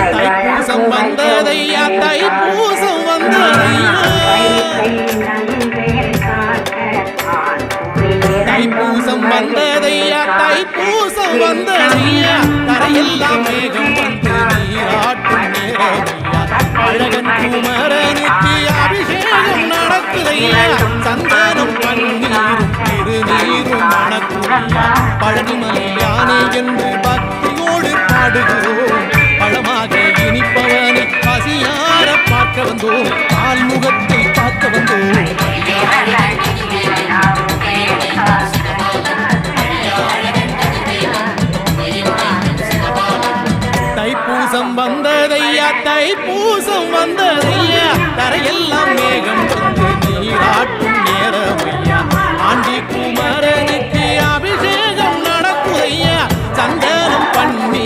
தைப்பூசம் வந்ததையா தைப்பூசம் வந்ததையா தைப்பூசம் வந்ததையா தைப்பூசம் வந்ததையா கரையெல்லாம் மேகம் வந்து நீராட்டும் நேரமையா அழகன் குமரனுக்கு அபிஷேகம் நடக்குதையா சந்தனம் பன்னீரும் திருநீரும் மணக்குதையா பழனிமலை யானை என்று பக்தியோடு பாடுகிறோம் பழமாக இனிப்பவனை பசியார பார்க்க வந்தோம் ஆள்முகத்தை பார்க்க வந்தோம் தைப்பூசம் வந்ததையா தைப்பூசம் வந்ததையா தரையெல்லாம் மேகம் வந்து நீராட்டும் நேரமையா ஆண்டி குமரனுக்கு அபிஷேகம் நடக்குதையா சந்தனம் பண்ணி